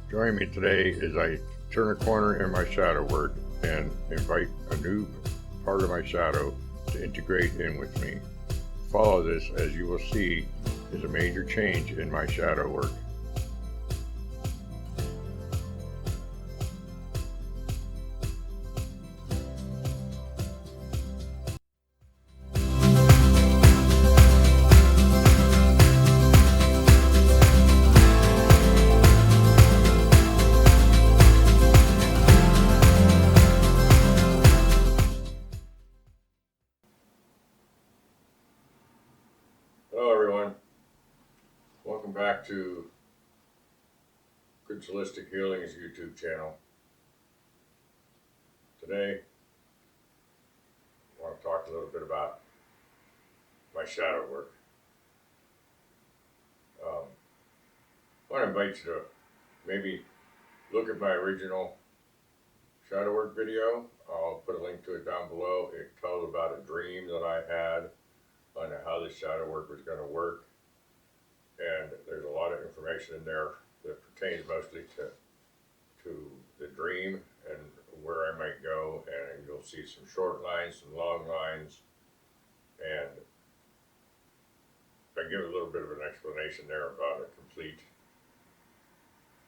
Join me today as I turn a corner in my shadow work and invite a new part of my shadow to integrate in with me. Follow this, as you will see, is a major change in my shadow work. Hello everyone, welcome back to Good Holistic Healing's YouTube channel. Today I want to talk a little bit about my shadow work. I want to invite you to maybe look at my original shadow work video. I'll put a link to it down below. It tells about a dream that I had on how this shadow work was going to work, and there's a lot of information in there that pertains mostly to the dream and where I might go, and you'll see some short lines, some long lines, and I give a little bit of an explanation there about a complete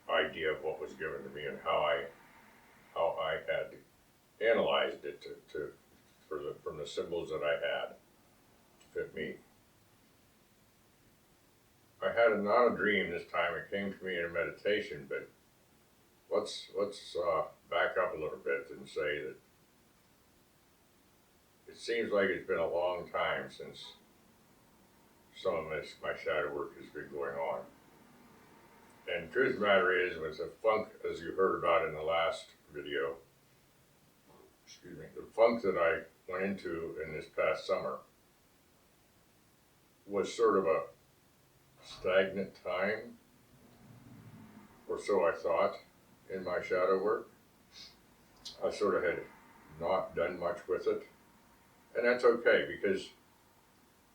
idea of what was given to me and how I had analyzed it from the symbols that I had to fit me. I had not a dream this time. It came to me in a meditation, but let's back up a little bit and say that it seems like it's been a long time since some of my shadow work has been going on. And the truth of the matter is, with the funk, as you heard about in the last video, the funk that I went into in this past summer was sort of a stagnant time, or so I thought, in my shadow work. I sort of had not done much with it, and that's okay, because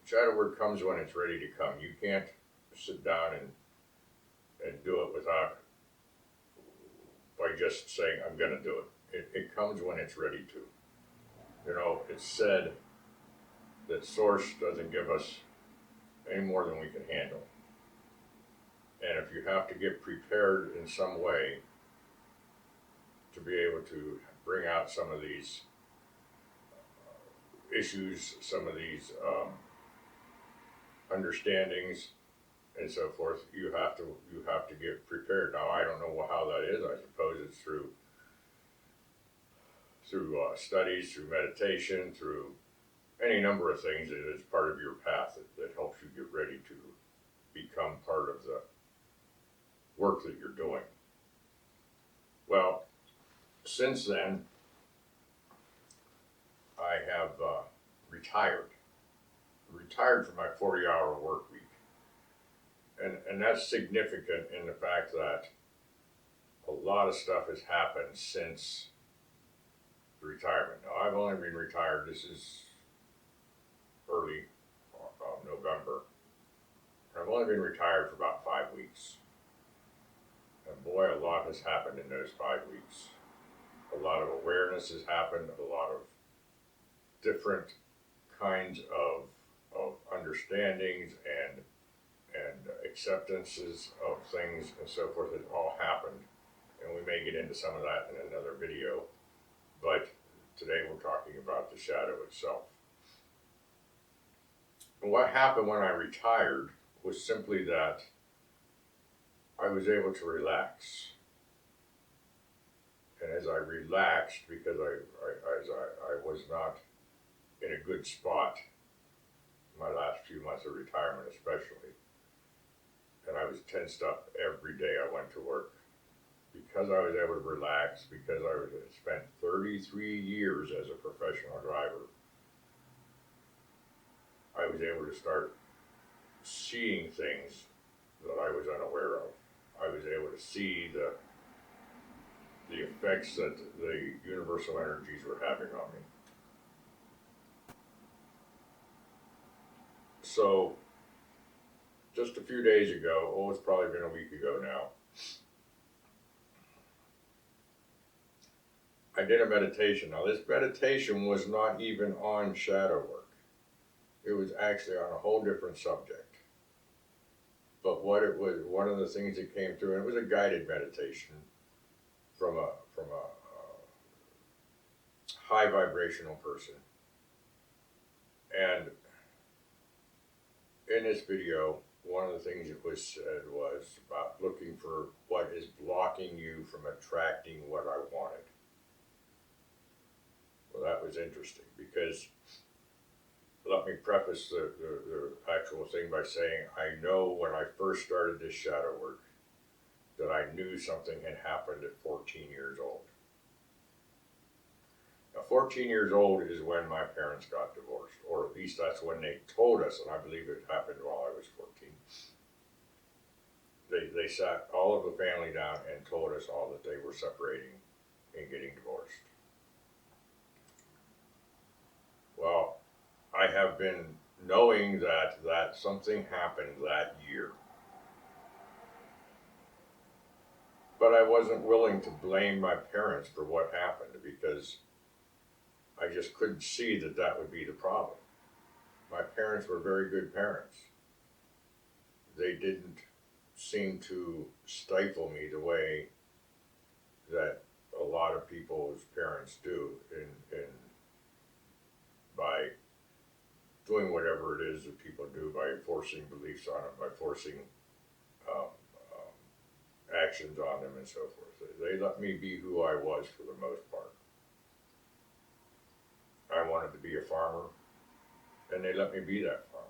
shadow work comes when it's ready to come. You can't sit down and do it by just saying, I'm going to do it. It comes when it's ready to. You know, it's said that Source doesn't give us any more than we can handle. And if you have to get prepared in some way to be able to bring out some of these issues, some of these understandings, and so forth, you have to get prepared. Now, I don't know how that is. I suppose it's through studies, through meditation, through any number of things that is part of your path that helps you get ready to become part of the work that you're doing. Well, since then, I have retired from my 40-hour work week. And that's significant in the fact that a lot of stuff has happened since the retirement. Now, I've only been retired, this is early November. I've only been retired for about 5 weeks. And boy, a lot has happened in those 5 weeks. A lot of awareness has happened, a lot of different kinds of understandings and acceptances of things and so forth has all happened. And we may get into some of that in another video. But today we're talking about the shadow itself. And what happened when I retired was simply that I was able to relax. And as I relaxed, because I was not in a good spot my last few months of retirement especially, and I was tensed up every day I went to work, because I was able to relax, because I spent 33 years as a professional driver, I was able to start seeing things that I was unaware of. I was able to see the effects that the universal energies were having on me. So, just a few days ago, it's probably been a week ago now, I did a meditation. Now, this meditation was not even on shadow work. It was actually on a whole different subject. But what it was, one of the things that came through, and it was a guided meditation from a high vibrational person. And in this video, one of the things that was said was about looking for what is blocking you from attracting what I wanted. Well, that was interesting because let me preface the actual thing by saying I know when I first started this shadow work that I knew something had happened at 14 years old. Now, 14 years old is when my parents got divorced, or at least that's when they told us, and I believe it happened while I was 14. They sat all of the family down and told us all that they were separating and getting divorced. Well, I have been knowing that something happened that year. But I wasn't willing to blame my parents for what happened because I just couldn't see that that would be the problem. My parents were very good parents. They didn't seem to stifle me the way that a lot of people's parents do in by doing whatever it is that people do, by forcing beliefs on them, by forcing um, actions on them and so forth. They let me be who I was for the most part. I wanted to be a farmer, and they let me be that farmer.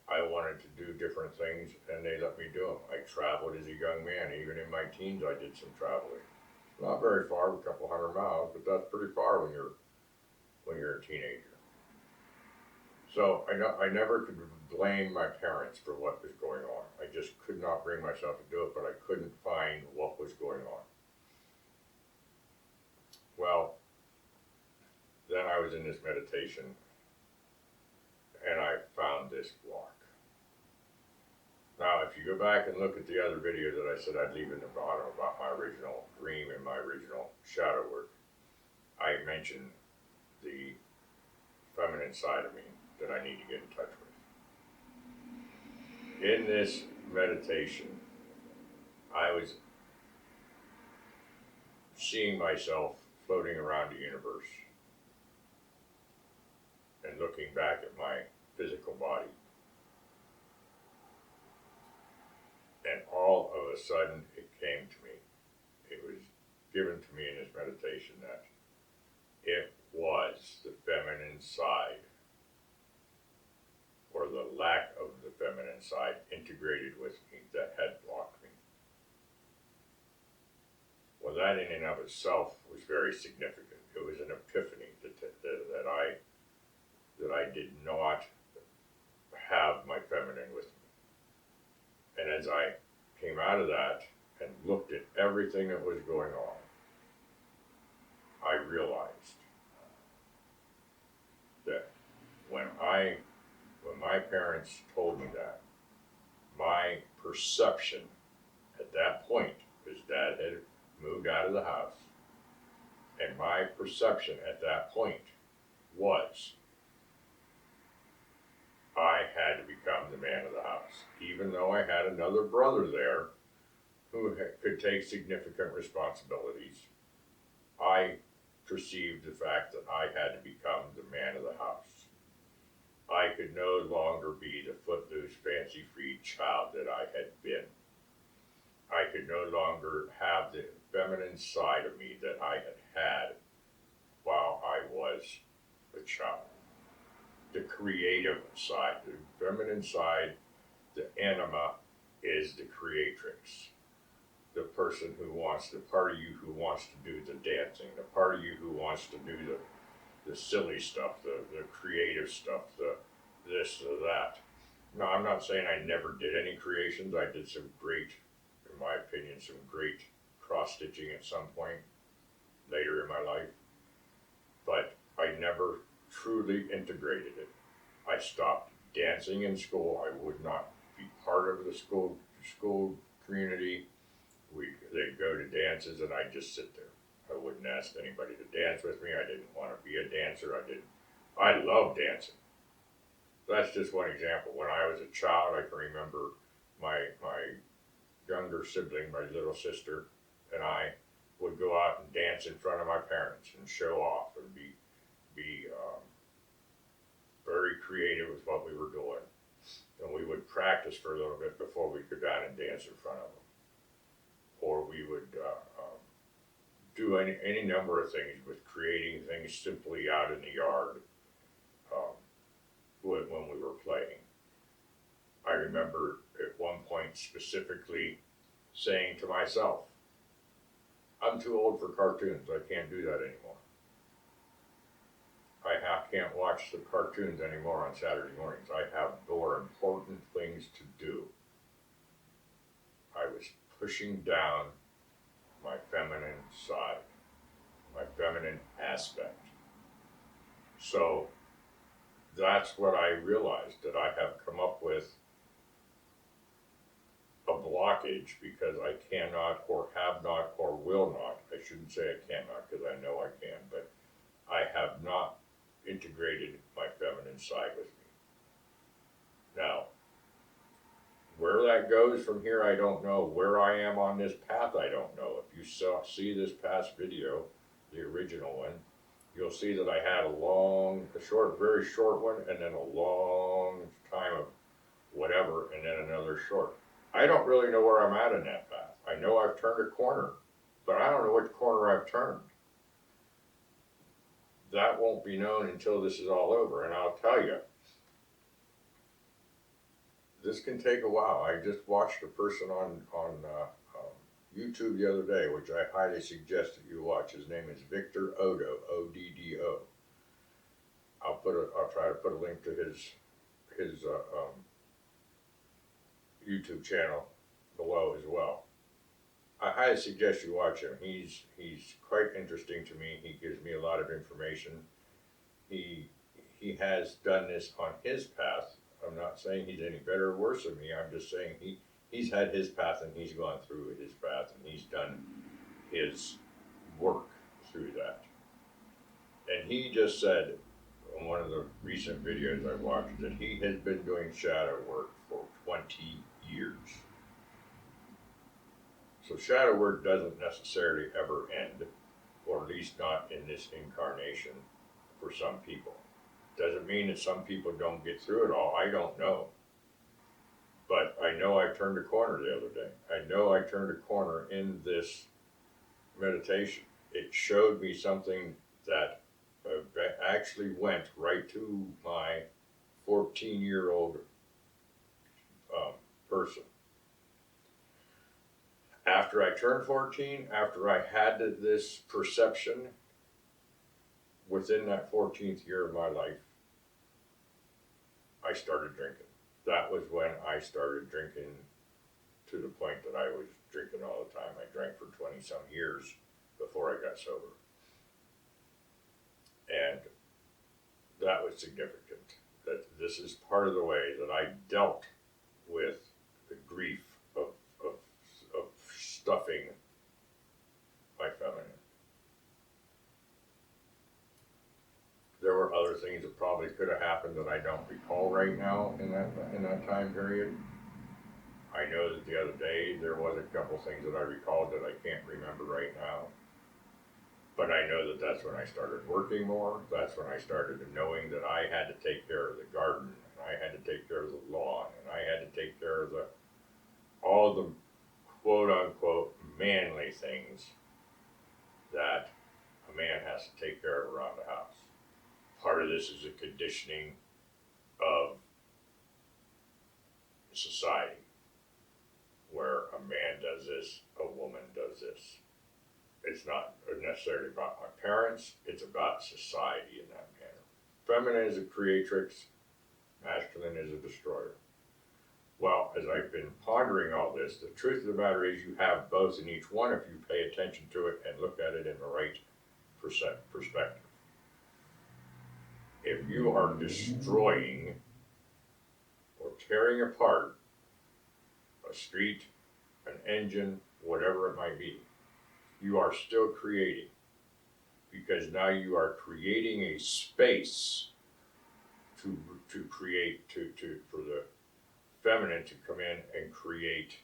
I wanted to do different things, and they let me do them. I traveled as a young man. Even in my teens, I did some traveling. Not very far, a couple 100 miles, but that's pretty far when you're a teenager. So I never could blame my parents for what was going on. I just could not bring myself to do it, but I couldn't find what was going on. Well, then I was in this meditation, and I found this block. Now, if you go back and look at the other video that I said I'd leave in the bottom about my original dream and my original shadow work, I mentioned the feminine side of me that I need to get in touch with. In this meditation, I was seeing myself floating around the universe and looking back at my physical body. And all of a sudden it came to me. It was given to me in this meditation that it was the feminine side, or the lack of the feminine side integrated with me, that had blocked me. Well, that in and of itself was very significant. It was an epiphany that I did not have my feminine with me. And as I came out of that and looked at everything that was going on, I realized that when my parents told me that, my perception at that point, because Dad had moved out of the house, and my perception at that point was I had to become the man of the house. Even though I had another brother there who could take significant responsibilities, I perceived the fact that I had to become the man of the house. I could no longer be the footloose, fancy-free child that I had been. I could no longer have the feminine side of me that I had while I was a child. The creative side, the feminine side, the anima is the creatrix. The person who wants, the part of you who wants to do the dancing, the part of you who wants to do the silly stuff, the creative stuff, the this, the that. No, I'm not saying I never did any creations. I did some great, in my opinion, some great cross-stitching at some point later in my life. But I never truly integrated it. I stopped dancing in school. I would not be part of the school community. they'd go to dances and I'd just sit there. I wouldn't ask anybody to dance with me. I didn't want to be a dancer. I love dancing. That's just one example. When I was a child, I can remember my younger sibling, my little sister, and I would go out and dance in front of my parents and show off and be very creative with what we were doing. And we would practice for a little bit before we could go down and dance in front of them. Or we would do any number of things with creating things simply out in the yard when we were playing. I remember at one point specifically saying to myself, I'm too old for cartoons. I can't do that anymore. Can't watch the cartoons anymore on Saturday mornings. I have more important things to do. I was pushing down my feminine side, my feminine aspect. So that's what I realized, that I have come up with a blockage because I cannot or have not or will not, I shouldn't say I cannot because I know I can, but I have not integrated my feminine side with me. Now, where that goes from here, I don't know. Where I am on this path, I don't know. If you see this past video, the original one, you'll see that I had a very short one, and then a long time of whatever, and then another short. I don't really know where I'm at in that path. I know I've turned a corner, but I don't know which corner I've turned. That won't be known until this is all over, and I'll tell you, this can take a while. I just watched a person on YouTube the other day, which I highly suggest that you watch. His name is Victor Oddo, O-D-D-O. I'll try to put a link to his YouTube channel below as well. I highly suggest you watch him. He's quite interesting to me. He gives me a lot of information. He has done this on his path. I'm not saying he's any better or worse than me. I'm just saying he's had his path and he's gone through his path and he's done his work through that. And he just said on one of the recent videos I watched that he has been doing shadow work for 20 years. So shadow work doesn't necessarily ever end, or at least not in this incarnation for some people. Doesn't mean that some people don't get through it all. I don't know. But I know I turned a corner the other day. I know I turned a corner in this meditation. It showed me something that actually went right to my 14-year-old person. After I turned 14, after I had this perception, within that 14th year of my life, I started drinking. That was when I started drinking to the point that I was drinking all the time. I drank for 20 some years before I got sober. And that was significant. That this is part of the way that I dealt with the grief of stuffing my feminine. There were other things that probably could have happened that I don't recall right now in that time period. I know that the other day there was a couple things that I recalled that I can't remember right now. But I know that that's when I started working more. That's when I started knowing that I had to take care of the garden, and I had to take care of the lawn, and I had to take care of all the quote-unquote manly things that a man has to take care of around the house. Part of this is a conditioning of society, where a man does this, a woman does this. It's not necessarily about my parents, it's about society in that manner. Feminine is a creatrix, masculine is a destroyer. Well, as I've been pondering all this, the truth of the matter is you have both in each one if you pay attention to it and look at it in the right perspective. If you are destroying or tearing apart a street, an engine, whatever it might be. You are still creating, because now you are creating a space to create for the feminine to come in and create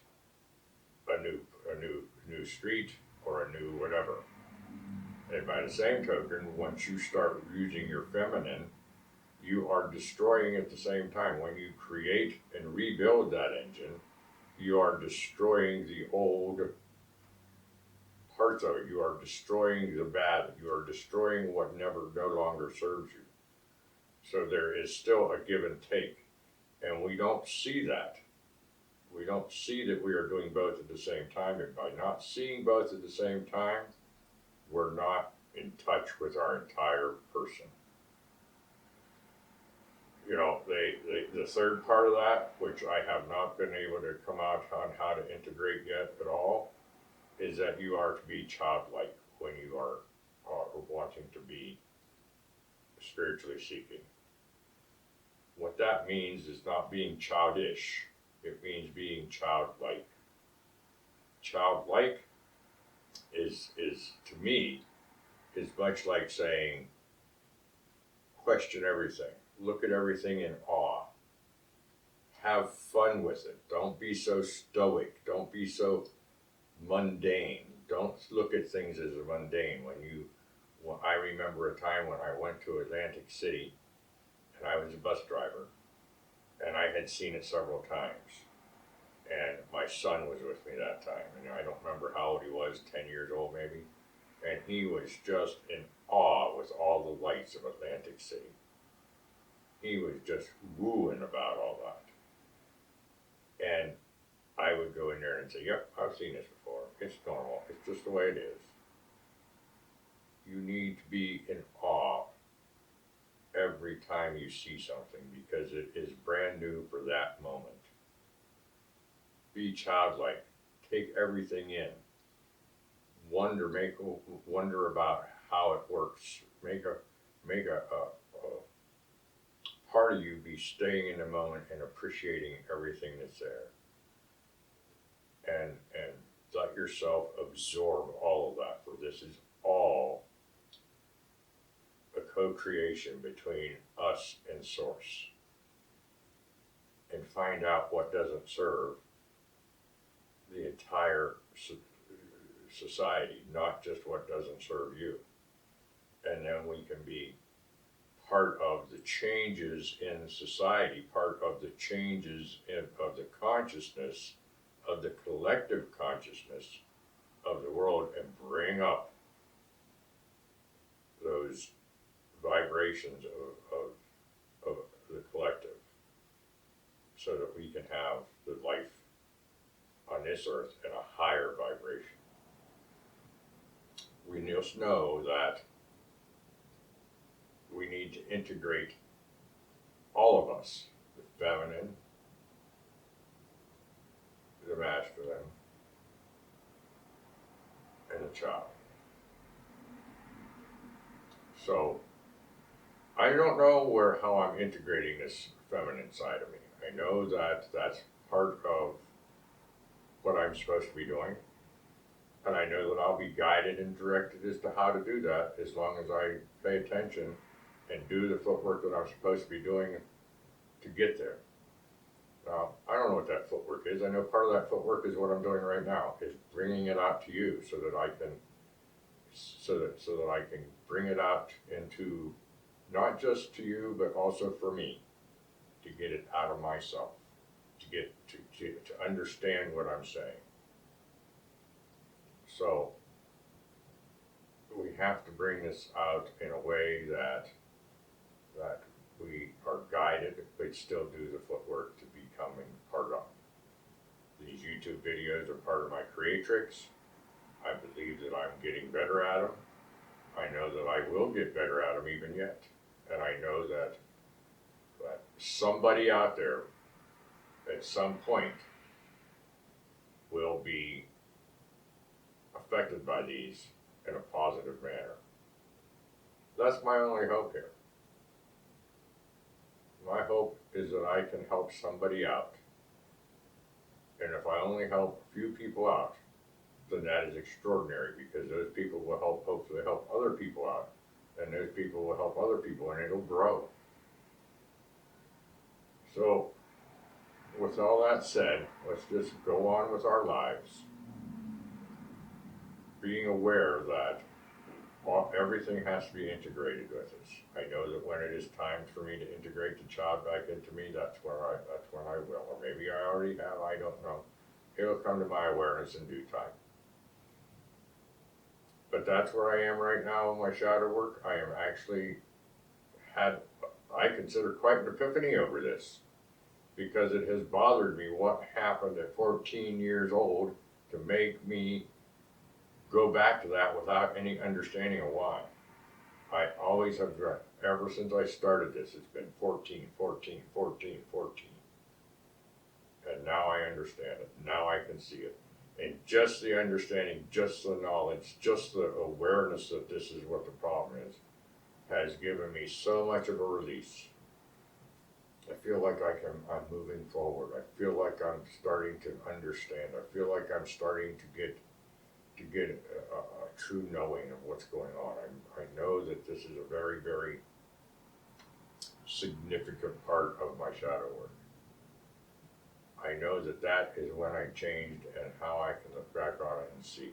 a new street or a new whatever. And by the same token, once you start using your feminine, you are destroying at the same time. When you create and rebuild that engine, you are destroying the old parts of it. You are destroying the bad. You are destroying what no longer serves you. So there is still a give and take. And we don't see that. We don't see that we are doing both at the same time. And by not seeing both at the same time, we're not in touch with our entire person. You know, the third part of that, which I have not been able to come out on how to integrate yet at all, is that you are to be childlike when you are wanting to be spiritually seeking. What that means is not being childish. It means being childlike. Childlike is to me, is much like saying, question everything. Look at everything in awe. Have fun with it. Don't be so stoic. Don't be so mundane. Don't look at things as mundane. I remember a time when I went to Atlantic City, and I was a bus driver, and I had seen it several times. And my son was with me that time, and I don't remember how old he was, 10 years old maybe, and he was just in awe with all the lights of Atlantic City. He was just wooing about all that. And I would go in there and say, yep, I've seen this before. It's normal. It's just the way it is. You need to be in awe every time you see something, because it is brand new for that moment. Be childlike. Take everything in. Wonder about how it works. Make a part of you be staying in the moment and appreciating everything that's there. And let yourself absorb all of that, for this is all a co-creation between us and Source. And find out what doesn't serve the entire society, not just what doesn't serve you. And then we can be part of the changes in society, part of the changes of the consciousness, of the collective consciousness of the world, and bring up those vibrations of the collective, so that we can have the life on this earth in a higher vibration. We just know that we need to integrate all of us, the feminine, the masculine, and the child. So I don't know how I'm integrating this feminine side of me. I know that that's part of what I'm supposed to be doing. And I know that I'll be guided and directed as to how to do that, as long as I pay attention and do the footwork that I'm supposed to be doing to get there. Now, I don't know what that footwork is. I know part of that footwork is what I'm doing right now, is bringing it out to you, so that I can bring it out into, not just to you, but also for me, to get it out of myself, to understand what I'm saying. So we have to bring this out in a way that we are guided, but still do the footwork to becoming part of. These YouTube videos are part of my creatrix. I believe that I'm getting better at them. I know that I will get better at them even yet. And I know that somebody out there at some point will be affected by these in a positive manner. That's my only hope here. My hope is that I can help somebody out. And if I only help a few people out, then that is extraordinary, because those people will hopefully help other people out, and those people will help other people, and it'll grow. So, with all that said, let's just go on with our lives, being aware that everything has to be integrated with us. I know that when it is time for me to integrate the child back into me, that's when I will. Or maybe I already have, I don't know. It'll come to my awareness in due time. But that's where I am right now in my shadow work. I am actually I consider quite an epiphany over this, because it has bothered me what happened at 14 years old to make me go back to that without any understanding of why. I always have, ever since I started this, it's been 14, 14, 14, 14. And now I understand it. Now I can see it. And just the understanding, just the knowledge, just the awareness that this is what the problem is, has given me so much of a release. I feel like I'm moving forward. I feel like I'm starting to understand. I feel like I'm starting to get a true knowing of what's going on. I know that this is a very, very significant part of my shadow work. I know that that is when I changed, and how I can look back on it and see.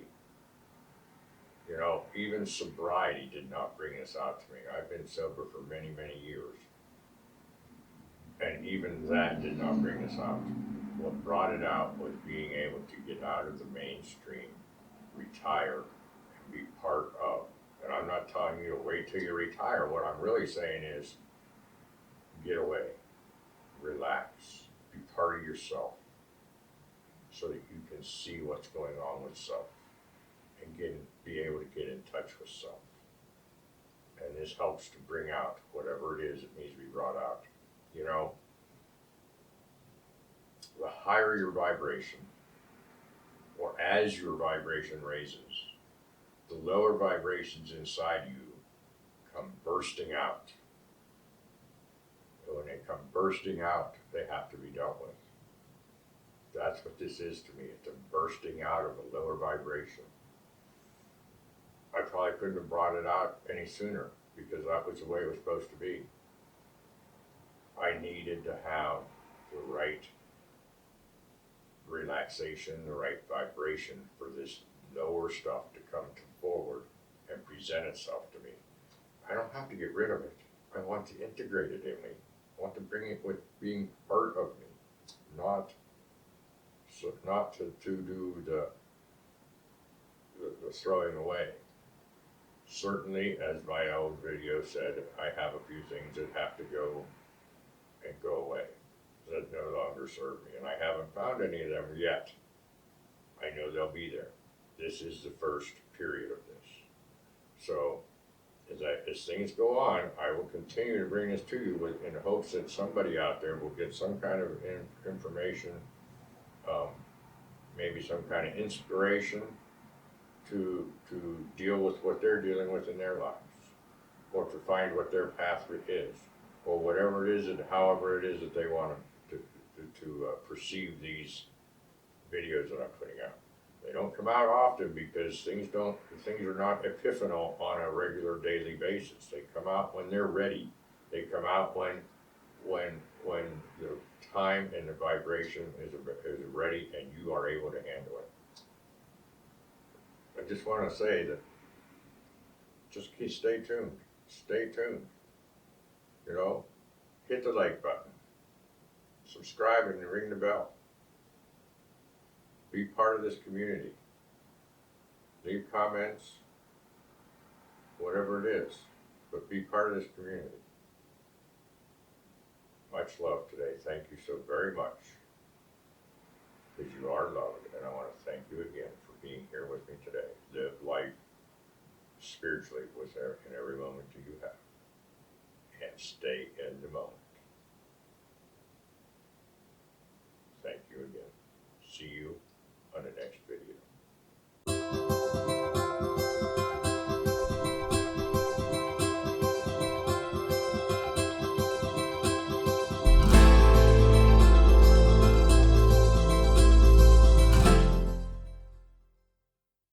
You know, even sobriety did not bring this out to me. I've been sober for many, many years. And even that did not bring this out. What brought it out was being able to get out of the mainstream, retire, and be part of. And I'm not telling you to wait till you retire. What I'm really saying is get away, relax, be part of yourself, so that you can see what's going on with self, and be able to get in touch with self. And this helps to bring out whatever it is that needs to be brought out. You know, the higher your vibration, or as your vibration raises, the lower vibrations inside you come bursting out. And when they come bursting out, they have to be dealt with. That's what this is to me. It's a bursting out of a lower vibration. I probably couldn't have brought it out any sooner, because that was the way it was supposed to be. I needed to have the right relaxation, the right vibration for this lower stuff to come forward and present itself to me. I don't have to get rid of it. I want to integrate it in me. I want to bring it with being part of me, not to do the throwing away. Certainly, as my old video said, I have a few things that have to go and go away, that no longer serve me, and I haven't found any of them yet. I know they'll be there. This is the first period of this. So, as things go on, I will continue to bring this to you in hopes that somebody out there will get some kind of information, maybe some kind of inspiration to deal with what they're dealing with in their lives, or to find what their path is, or whatever it is, and however it is that they want to perceive these videos that I'm putting out. They don't come out often, because things are not epiphanal on a regular daily basis. They come out when they're ready. They come out when the time and the vibration is ready, and you are able to handle it. I just want to say that just stay tuned. Stay tuned. You know, hit the like button, subscribe, and ring the bell. Be part of this community. Leave comments, whatever it is, but be part of this community. Much love today. Thank you so very much, because you are loved, and I want to thank you again for being here with me today. Live life spiritually in every moment that you have, and stay in the moment.